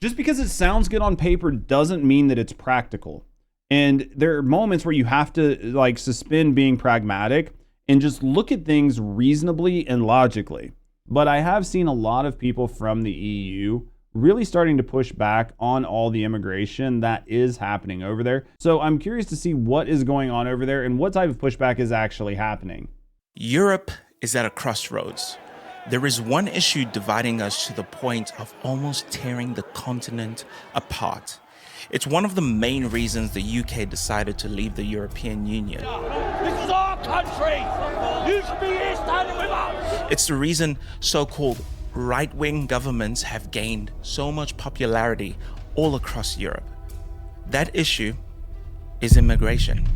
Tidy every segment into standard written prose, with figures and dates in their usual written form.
Just because it sounds good on paper doesn't mean that it's practical. And there are moments where you have to like suspend being pragmatic and just look at things reasonably and logically. But I have seen a lot of people from the EU really starting to push back on all the immigration that is happening over there. So I'm curious to see what is going on over there and what type of pushback is actually happening. Europe is at a crossroads. There is one issue dividing us to the point of almost tearing the continent apart. It's one of the main reasons the UK decided to leave the European Union. This is our country! You should be here standing with us! It's the reason so-called right-wing governments have gained so much popularity all across Europe. That issue is immigration.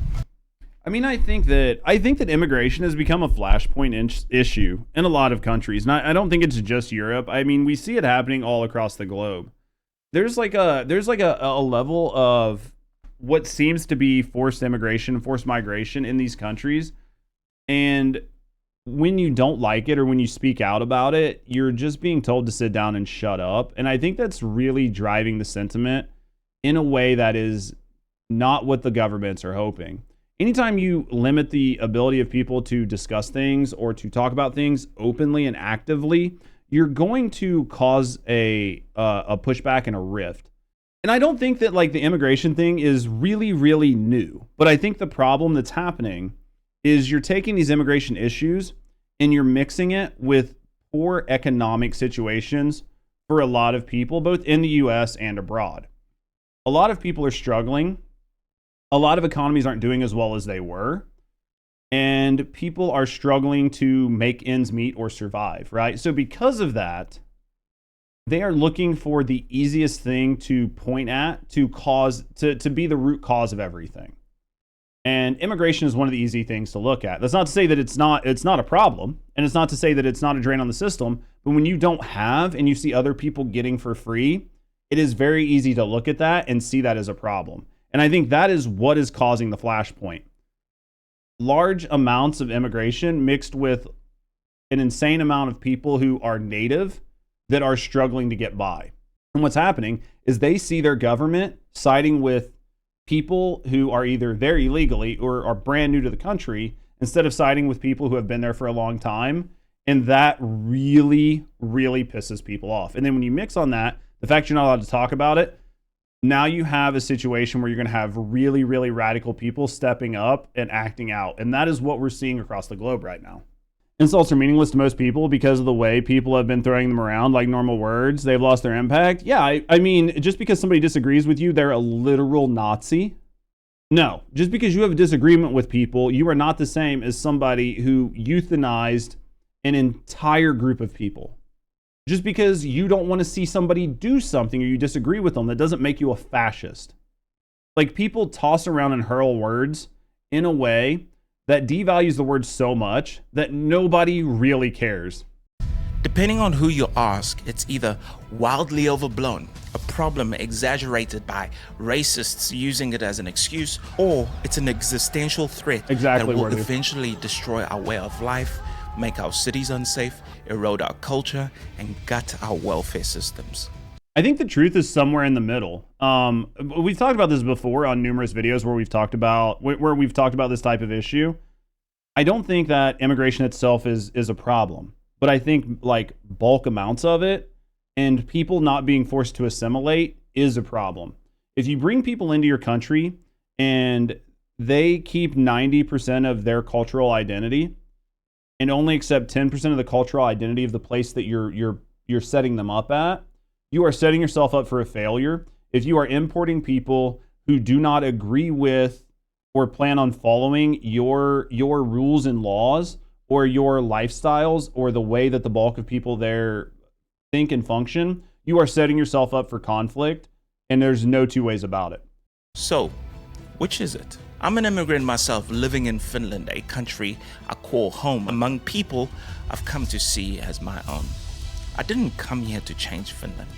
I mean, I think that immigration has become a flashpoint issue in a lot of countries. And I don't think it's just Europe. I mean, we see it happening all across the globe. There's like a level of what seems to be forced immigration, forced migration in these countries. And when you don't like it or when you speak out about it, you're just being told to sit down and shut up. And I think that's really driving the sentiment in a way that is not what the governments are hoping. Anytime you limit the ability of people to discuss things or to talk about things openly and actively, you're going to cause a pushback and a rift. And I don't think that like the immigration thing is really, really new. But I think the problem that's happening is you're taking these immigration issues and you're mixing it with poor economic situations for a lot of people, both in the US and abroad. A lot of people are struggling. A lot of economies aren't doing as well as they were. And people are struggling to make ends meet or survive, right? So because of that, they are looking for the easiest thing to point at to be the root cause of everything. And immigration is one of the easy things to look at. That's not to say that it's not a problem, and it's not to say that it's not a drain on the system, but when you don't have and you see other people getting for free, it is very easy to look at that and see that as a problem. And I think that is what is causing the flashpoint. Large amounts of immigration mixed with an insane amount of people who are native that are struggling to get by. And what's happening is they see their government siding with people who are either there illegally or are brand new to the country instead of siding with people who have been there for a long time. And that really, really pisses people off. And then when you mix on that, the fact you're not allowed to talk about it, now you have a situation where you're going to have really, really radical people stepping up and acting out. And that is what we're seeing across the globe right now. Insults are meaningless to most people because of the way people have been throwing them around like normal words. They've lost their impact. Yeah, I mean, just because somebody disagrees with you, they're a literal Nazi. No, just because you have a disagreement with people, you are not the same as somebody who euthanized an entire group of people. Just because you don't want to see somebody do something or you disagree with them, that doesn't make you a fascist. Like, people toss around and hurl words in a way that devalues the word so much that nobody really cares. Depending on who you ask, it's either wildly overblown, a problem exaggerated by racists using it as an excuse, or it's an existential threat that will eventually destroy our way of life, make our cities unsafe, erode our culture, and gut our welfare systems. I think the truth is somewhere in the middle. We've talked about this before on numerous videos where we've talked about this type of issue. I don't think that immigration itself is a problem, but I think like bulk amounts of it and people not being forced to assimilate is a problem. If you bring people into your country and they keep 90% of their cultural identity and only accept 10% of the cultural identity of the place that you're setting them up at, you are setting yourself up for a failure. If you are importing people who do not agree with or plan on following your rules and laws or your lifestyles or the way that the bulk of people there think and function, you are setting yourself up for conflict, and there's no two ways about it. So, which is it? I'm an immigrant myself, living in Finland, a country I call home, among people I've come to see as my own. I didn't come here to change Finland.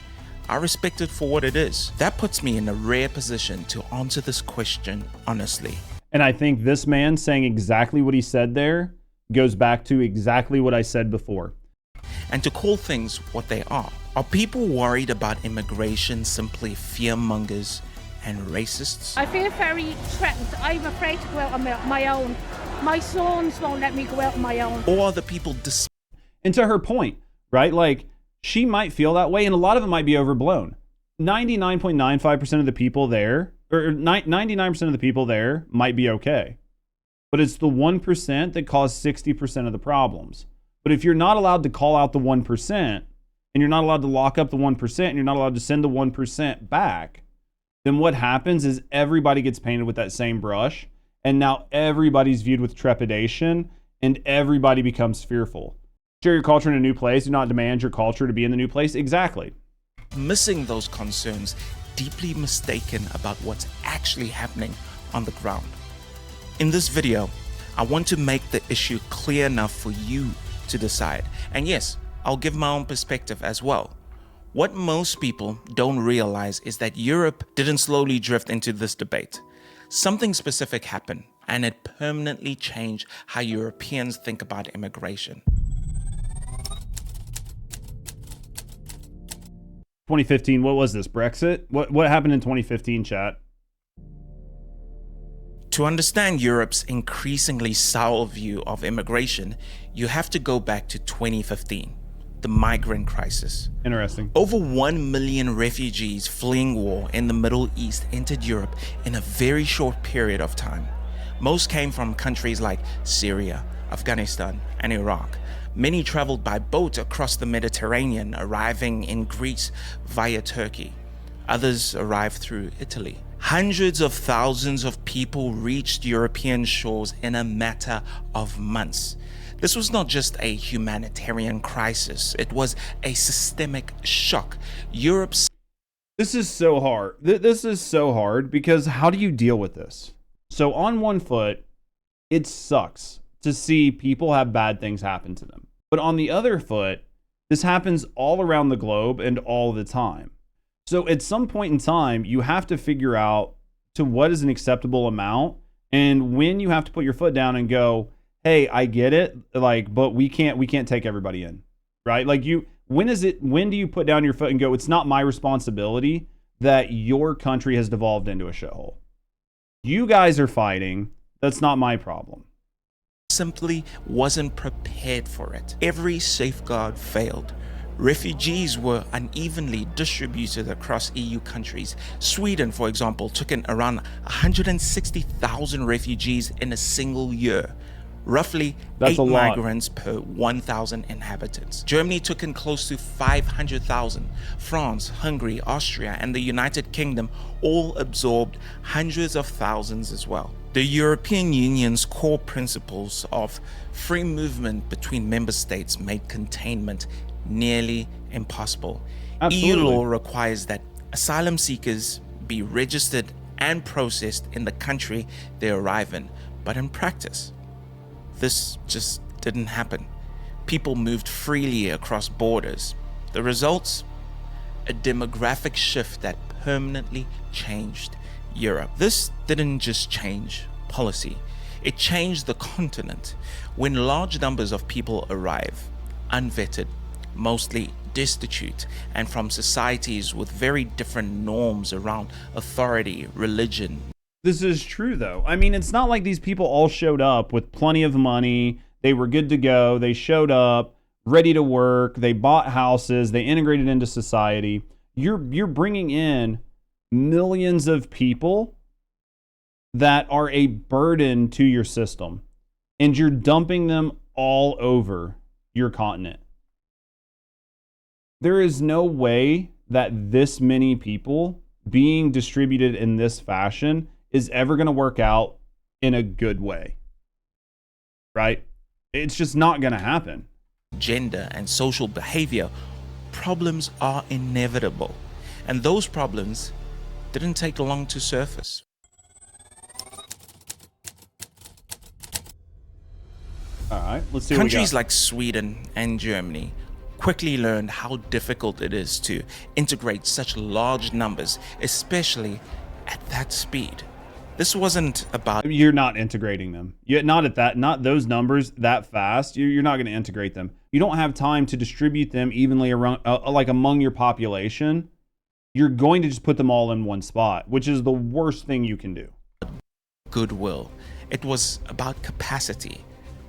I respect it for what it is. That puts me in a rare position to answer this question honestly. And I think this man saying exactly what he said there goes back to exactly what I said before. And to call things what they are. Are people worried about immigration simply fearmongers and racists? I feel very threatened. I'm afraid to go out on my own. My sons won't let me go out on my own. Or are the people And to her point, right? Like, she might feel that way, and a lot of it might be overblown. 99.95% of the people there, or 99% of the people there might be okay. But it's the 1% that cause 60% of the problems. But if you're not allowed to call out the 1%, and you're not allowed to lock up the 1%, and you're not allowed to send the 1% back, then what happens is everybody gets painted with that same brush, and now everybody's viewed with trepidation, and everybody becomes fearful. Share your culture in a new place. Do not demand your culture to be in the new place. Exactly. missing those concerns, deeply mistaken about what's actually happening on the ground. In this video, I want to make the issue clear enough for you to decide. And yes, I'll give my own perspective as well. What most people don't realize is that Europe didn't slowly drift into this debate. Something specific happened, and it permanently changed how Europeans think about immigration. 2015, what was this, Brexit? What happened in 2015, chat? To understand Europe's increasingly sour view of immigration, you have to go back to 2015, the migrant crisis. Interesting. Over 1 million refugees fleeing war in the Middle East entered Europe in a very short period of time. Most came from countries like Syria, Afghanistan, and Iraq. Many traveled by boat across the Mediterranean, arriving in Greece via Turkey. Others arrived through Italy. Hundreds of thousands of people reached European shores in a matter of months. This was not just a humanitarian crisis, it was a systemic shock. This is so hard. This is so hard because how do you deal with this? So on one foot, it sucks to see people have bad things happen to them. But on the other foot, this happens all around the globe and all the time. So at some point in time, you have to figure out to what is an acceptable amount and when you have to put your foot down and go, hey, I get it, like, but we can't take everybody in, right? Like when do you put down your foot and go, it's not my responsibility that your country has devolved into a shithole. You guys are fighting. That's not my problem. Simply wasn't prepared for it. Every safeguard failed. Refugees were unevenly distributed across EU countries. Sweden, for example, took in around 160,000 refugees in a single year. Roughly 8 migrants per 1,000 inhabitants. Germany took in close to 500,000. France, Hungary, Austria, and the United Kingdom all absorbed hundreds of thousands as well. The European Union's core principles of free movement between member states made containment nearly impossible. Absolutely. EU law requires that asylum seekers be registered and processed in the country they arrive in, but in practice, this just didn't happen. People moved freely across borders. The results? A demographic shift that permanently changed Europe. This didn't just change policy, it changed the continent. When large numbers of people arrive, unvetted, mostly destitute, and from societies with very different norms around authority, religion. This is true, though. I mean, it's not like these people all showed up with plenty of money. They were good to go. They showed up ready to work. They bought houses. They integrated into society. You're bringing in millions of people that are a burden to your system, and you're dumping them all over your continent. There is no way that this many people being distributed in this fashion is ever going to work out in a good way, right? It's just not going to happen. Gender and social behavior problems are inevitable, and those problems didn't take long to surface. All right, let's see. Countries like Sweden and Germany quickly learned how difficult it is to integrate such large numbers, especially at that speed. This wasn't about... You're not integrating them. Not those numbers that fast. You're not going to integrate them. you don't have time to distribute them evenly around, like among your population, you're going to just put them all in one spot, which is the worst thing you can do. Goodwill. It was about capacity.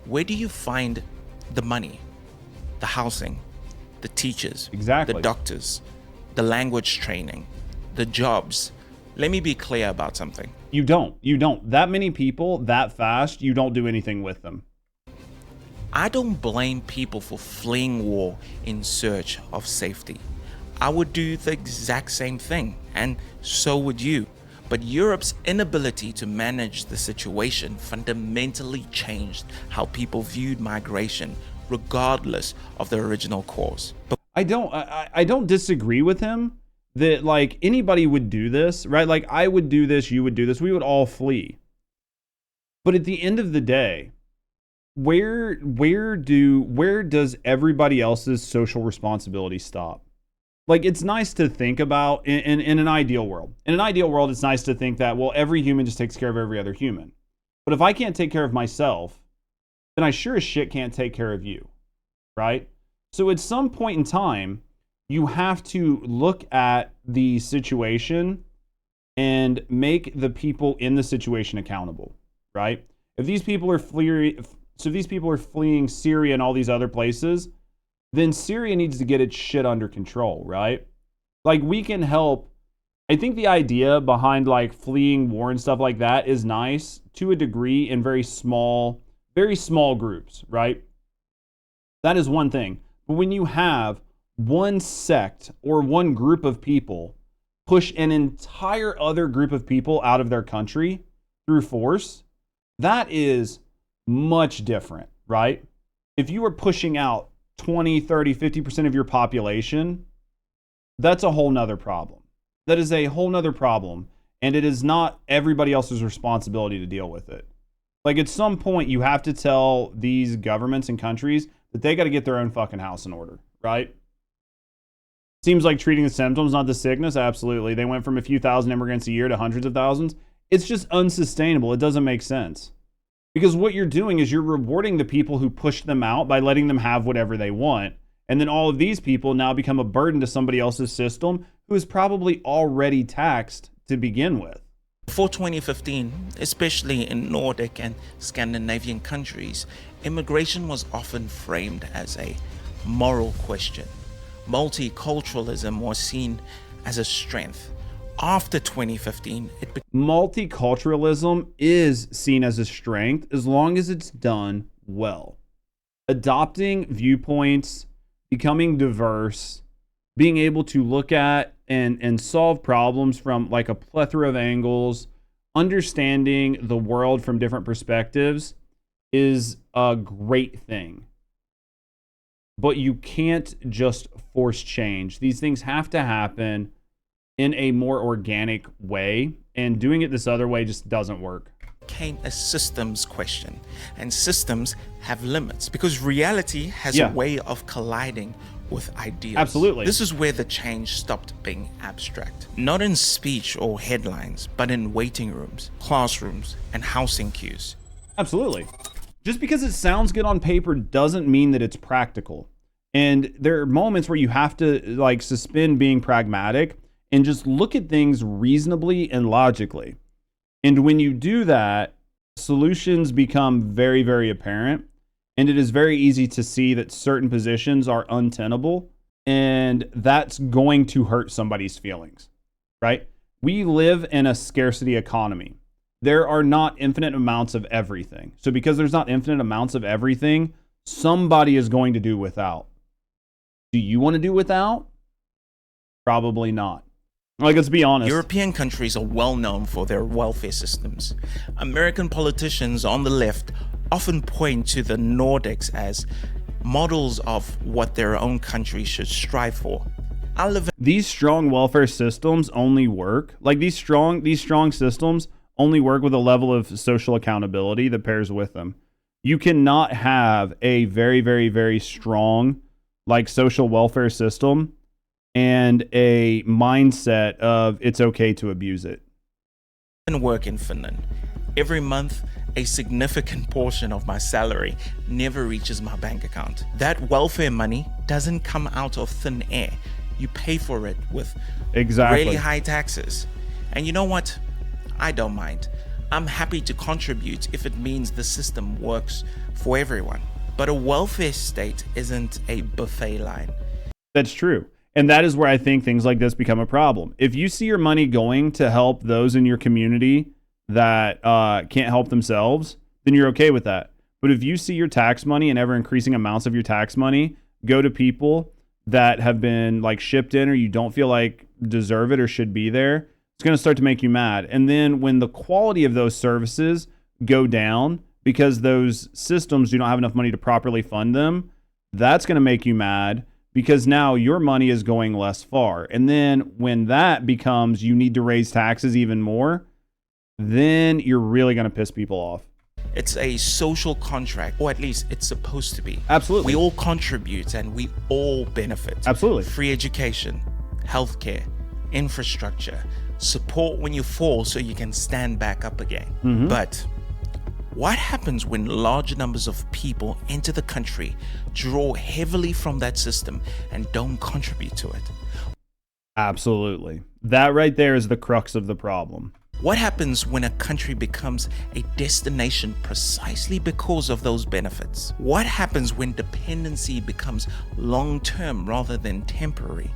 Where do you find the money, the housing, the teachers, Exactly. the doctors, the language training, the jobs? Let me be clear about something. You don't. That many people, that fast, you don't do anything with them. I don't blame people for fleeing war in search of safety. I would do the exact same thing, and so would you. But Europe's inability to manage the situation fundamentally changed how people viewed migration, regardless of the original cause. I don't disagree with him that like anybody would do this, right? Like I would do this, you would do this, we would all flee. But at the end of the day, where does everybody else's social responsibility stop? Like, it's nice to think about in an ideal world. In an ideal world, it's nice to think that, well, every human just takes care of every other human. But if I can't take care of myself, then I sure as shit can't take care of you, right? So at some point in time, you have to look at the situation and make the people in the situation accountable, right? If these people are fleeing Syria and all these other places, then Syria needs to get its shit under control, right? Like, we can help. I think the idea behind like fleeing war and stuff like that is nice to a degree in very small groups, right? That is one thing. But when you have one sect or one group of people push an entire other group of people out of their country through force, that is much different, right? If you were pushing out 20, 30, 50% of your population, that's a whole nother problem. That is a whole nother problem. And it is not everybody else's responsibility to deal with it. Like, at some point, you have to tell these governments and countries that they got to get their own fucking house in order, right? Seems like treating the symptoms, not the sickness. Absolutely. They went from a few thousand immigrants a year to hundreds of thousands. It's just unsustainable. It doesn't make sense. Because what you're doing is you're rewarding the people who pushed them out by letting them have whatever they want. And then all of these people now become a burden to somebody else's system who is probably already taxed to begin with. Before 2015, especially in Nordic and Scandinavian countries, immigration was often framed as a moral question. Multiculturalism was seen as a strength. After 2015, multiculturalism is seen as a strength as long as it's done well. Adopting viewpoints, becoming diverse, being able to look at and solve problems from like a plethora of angles, understanding the world from different perspectives is a great thing. But you can't just force change. These things have to happen in a more organic way, and doing it this other way just doesn't work. Became a systems question, and systems have limits because reality has a way of colliding with ideas. Absolutely. This is where the change stopped being abstract, not in speech or headlines, but in waiting rooms, classrooms, and housing queues. Absolutely. Just because it sounds good on paper doesn't mean that it's practical. And there are moments where you have to like suspend being pragmatic and just look at things reasonably and logically. And when you do that, solutions become very, very apparent. And it is very easy to see that certain positions are untenable. And that's going to hurt somebody's feelings, right? We live in a scarcity economy. There are not infinite amounts of everything. So because there's not infinite amounts of everything, somebody is going to do without. Do you want to do without? Probably not. Like, let's be honest. European countries are well known for their welfare systems. American politicians on the left often point to the Nordics as models of what their own country should strive for. These strong welfare systems only work. Like, these strong systems only work with a level of social accountability that pairs with them. You cannot have a very, very, very strong, like, social welfare system and a mindset of it's okay to abuse it. And work in Finland. Every month, a significant portion of my salary never reaches my bank account. That welfare money doesn't come out of thin air. You pay for it with really high taxes. And you know what? I don't mind. I'm happy to contribute if it means the system works for everyone. But a welfare state isn't a buffet line. That's true. And that is where I think things like this become a problem. If you see your money going to help those in your community that can't help themselves, then you're okay with that. But if you see your tax money and ever increasing amounts of your tax money go to people that have been like shipped in or you don't feel like deserve it or should be there, it's going to start to make you mad. And then when the quality of those services go down because those systems do not have enough money to properly fund them, that's going to make you mad because now your money is going less far. And then when that becomes you need to raise taxes even more, then you're really going to piss people off. It's a social contract, or at least it's supposed to be. Absolutely. We all contribute and we all benefit. Absolutely. Free education, healthcare, infrastructure, support when you fall so you can stand back up again. Mm-hmm. But what happens when large numbers of people enter the country, draw heavily from that system, and don't contribute to it? Absolutely. That right there is the crux of the problem. What happens when a country becomes a destination precisely because of those benefits? What happens when dependency becomes long-term rather than temporary?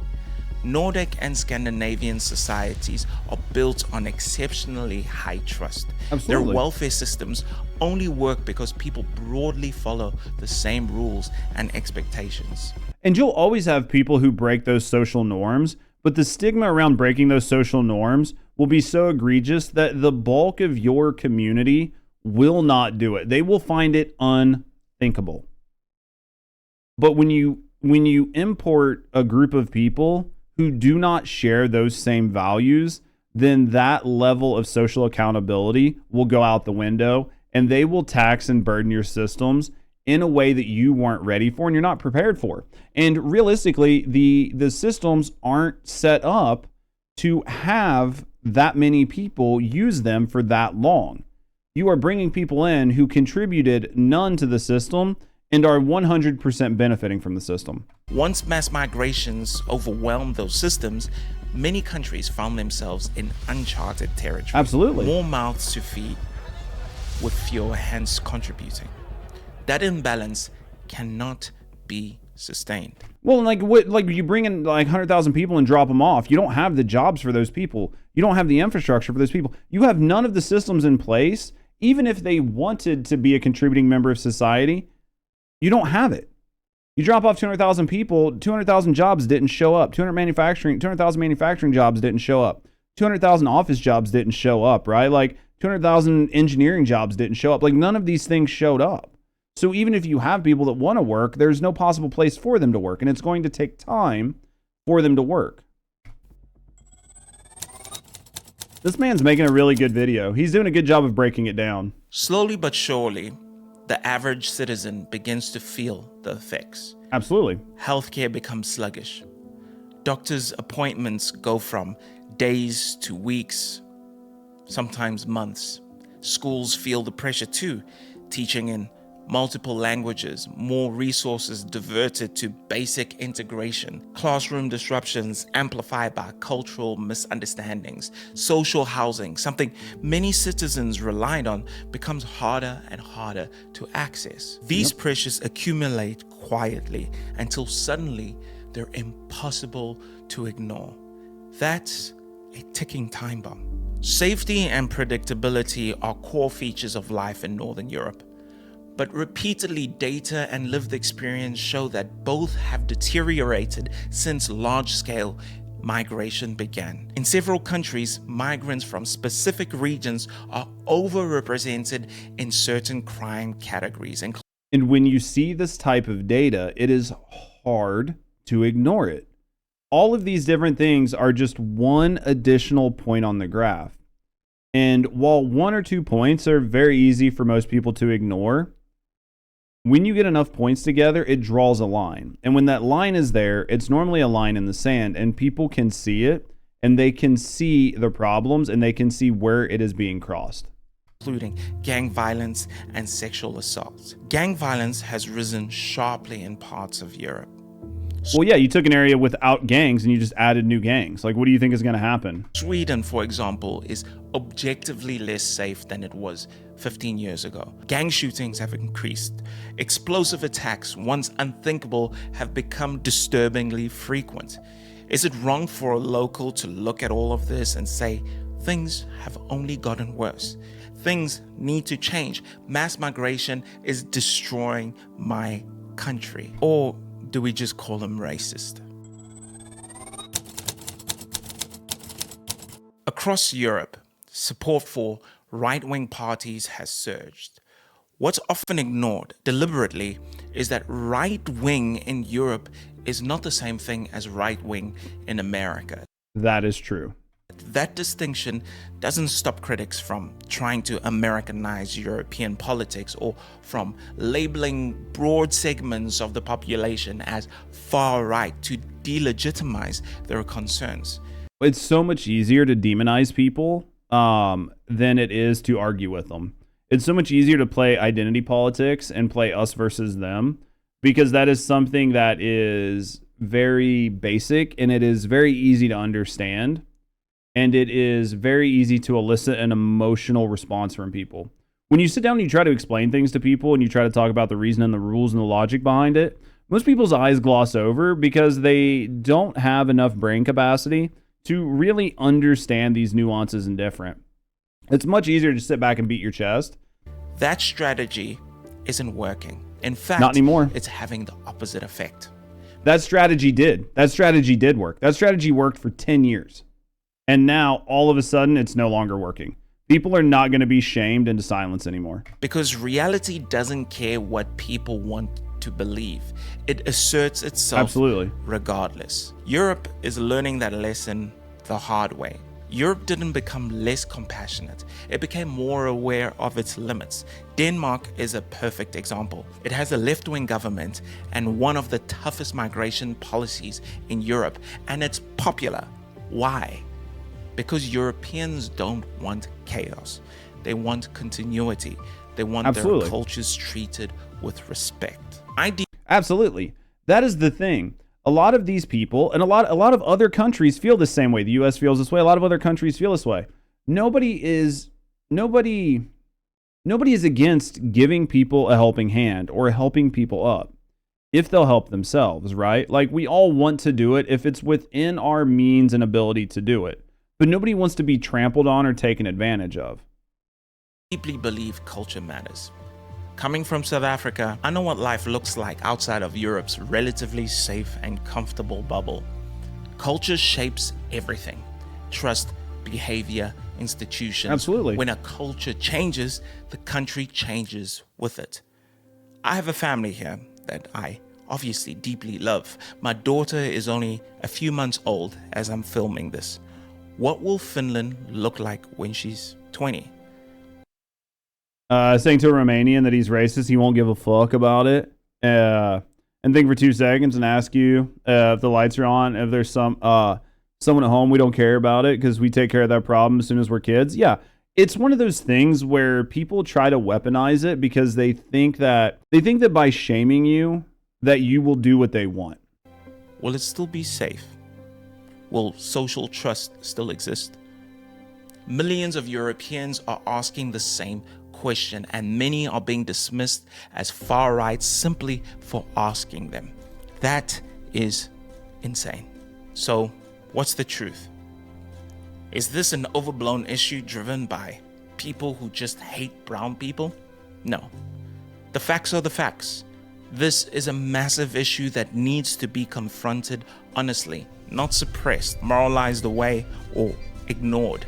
Nordic and Scandinavian societies are built on exceptionally high trust. Absolutely. Their welfare systems only work because people broadly follow the same rules and expectations. And you'll always have people who break those social norms, but the stigma around breaking those social norms will be so egregious that the bulk of your community will not do it. They will find it unthinkable. But when you import a group of people who do not share those same values, then that level of social accountability will go out the window and they will tax and burden your systems in a way that you weren't ready for and you're not prepared for. And realistically, the systems aren't set up to have that many people use them for that long. You are bringing people in who contributed none to the system and are 100% benefiting from the system. Once mass migrations overwhelmed those systems, many countries found themselves in uncharted territory. Absolutely. More mouths to feed with fewer hands contributing. That imbalance cannot be sustained. Well, like you bring in like 100,000 people and drop them off. You don't have the jobs for those people. You don't have the infrastructure for those people. You have none of the systems in place. Even if they wanted to be a contributing member of society, you don't have it. You drop off 200,000 people, 200,000 jobs didn't show up. 200,000 manufacturing jobs didn't show up. 200,000 office jobs didn't show up, right? Like 200,000 engineering jobs didn't show up. Like none of these things showed up. So even if you have people that want to work, there's no possible place for them to work, and it's going to take time for them to work. This man's making a really good video. He's doing a good job of breaking it down. Slowly but surely, the average citizen begins to feel the effects. Absolutely. Healthcare becomes sluggish. Doctors' appointments go from days to weeks, sometimes months. Schools feel the pressure too, teaching in multiple languages, more resources diverted to basic integration, classroom disruptions amplified by cultural misunderstandings, social housing, something many citizens relied on, becomes harder and harder to access. These pressures accumulate quietly until suddenly they're impossible to ignore. That's a ticking time bomb. Safety and predictability are core features of life in Northern Europe. But repeatedly, data and lived experience show that both have deteriorated since large-scale migration began. In several countries, migrants from specific regions are overrepresented in certain crime categories. And when you see this type of data, it is hard to ignore it. All of these different things are just one additional point on the graph. And while one or 2 points are very easy for most people to ignore, when you get enough points together, it draws a line. And when that line is there, it's normally a line in the sand, and people can see it, and they can see the problems, and they can see where it is being crossed. including gang violence and sexual assault. Gang violence has risen sharply in parts of Europe. Well, yeah, you took an area without gangs and you just added new gangs. Like, what do you think is going to happen? Sweden, for example, is objectively less safe than it was 15 years ago. Gang shootings have increased. Explosive attacks, once unthinkable, have become disturbingly frequent. Is it wrong for a local to look at all of this and say, things have only gotten worse? Things need to change. Mass migration is destroying my country. Or do we just call him racist? Across Europe, support for right-wing parties has surged. What's often ignored deliberately is that right-wing in Europe is not the same thing as right-wing in America. That is true. That distinction doesn't stop critics from trying to Americanize European politics or from labeling broad segments of the population as far right to delegitimize their concerns. It's so much easier to demonize people than it is to argue with them. It's so much easier to play identity politics and play us versus them, because that is something that is very basic and it is very easy to understand. And it is very easy to elicit an emotional response from people. When you sit down and you try to explain things to people and you try to talk about the reason and the rules and the logic behind it, most people's eyes gloss over because they don't have enough brain capacity to really understand these nuances and different. It's much easier to sit back and beat your chest. That strategy isn't working. In fact, not anymore. It's having the opposite effect. That strategy did work. That strategy worked for 10 years. And now, all of a sudden, it's no longer working. People are not going to be shamed into silence anymore. Because reality doesn't care what people want to believe. It asserts itself Absolutely. Regardless. Europe is learning that lesson the hard way. Europe didn't become less compassionate. It became more aware of its limits. Denmark is a perfect example. It has a left-wing government and one of the toughest migration policies in Europe. And it's popular. Why? Because Europeans don't want chaos. They want continuity. They want Absolutely. Their cultures treated with respect. Absolutely. That is the thing. A lot of these people and a lot of other countries feel the same way. The US feels this way. A lot of other countries feel this way. Nobody is against giving people a helping hand or helping people up if they'll help themselves, right? Like, we all want to do it if it's within our means and ability to do it. But nobody wants to be trampled on or taken advantage of. I deeply believe culture matters. Coming from South Africa, I know what life looks like outside of Europe's relatively safe and comfortable bubble. Culture shapes everything. Trust, behavior, institutions. Absolutely. When a culture changes, the country changes with it. I have a family here that I obviously deeply love. My daughter is only a few months old as I'm filming this. What will Finland look like when she's 20? Saying to a Romanian that he's racist, he won't give a fuck about it. And think for 2 seconds and ask you if the lights are on, if there's someone at home, we don't care about it because we take care of that problem as soon as we're kids. Yeah, it's one of those things where people try to weaponize it because they think that by shaming you that you will do what they want. Will it still be safe? Will social trust still exist? Millions of Europeans are asking the same question, and many are being dismissed as far right simply for asking them. That is insane. So, what's the truth? Is this an overblown issue driven by people who just hate brown people? No. The facts are the facts. This is a massive issue that needs to be confronted honestly, not suppressed, moralized away, or ignored.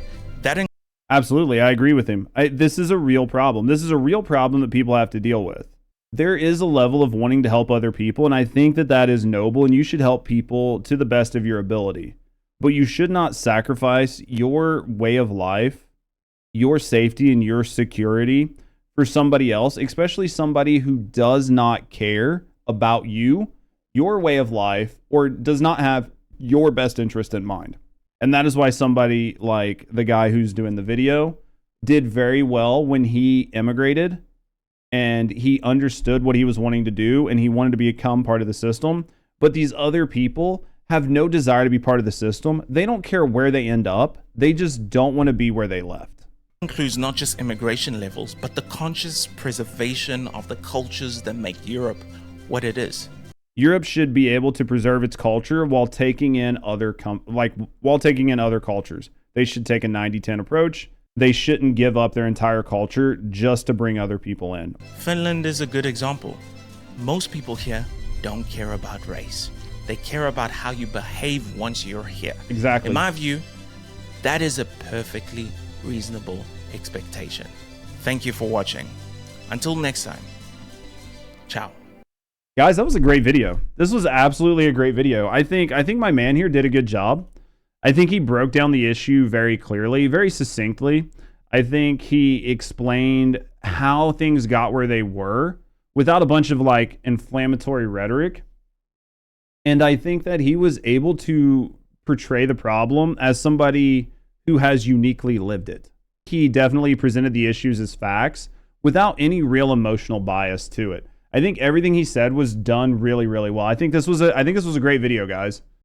Absolutely, I agree with him. This is a real problem. This is a real problem that people have to deal with. There is a level of wanting to help other people, and I think that is noble, and you should help people to the best of your ability. But you should not sacrifice your way of life, your safety, and your security for somebody else, especially somebody who does not care about you, your way of life, or does not have your best interest in mind. And that is why somebody like the guy who's doing the video did very well when he immigrated and he understood what he was wanting to do and he wanted to become part of the system. But these other people have no desire to be part of the system. They don't care where they end up. They just don't want to be where they left. Includes not just immigration levels, but the conscious preservation of the cultures that make Europe what it is. Europe should be able to preserve its culture while taking in other cultures. They should take a 90-10 approach. They shouldn't give up their entire culture just to bring other people in. Finland is a good example. Most people here don't care about race. They care about how you behave once you're here. Exactly. In my view, that is a perfectly reasonable expectation. Thank you for watching. Until next time, ciao. Guys, that was a great video. This was absolutely a great video. I think my man here did a good job. I think he broke down the issue very clearly, very succinctly. I think he explained how things got where they were without a bunch of like inflammatory rhetoric. And I think that he was able to portray the problem as somebody who has uniquely lived it. He definitely presented the issues as facts without any real emotional bias to it. I think everything he said was done really, really well. I think this was a great video, guys.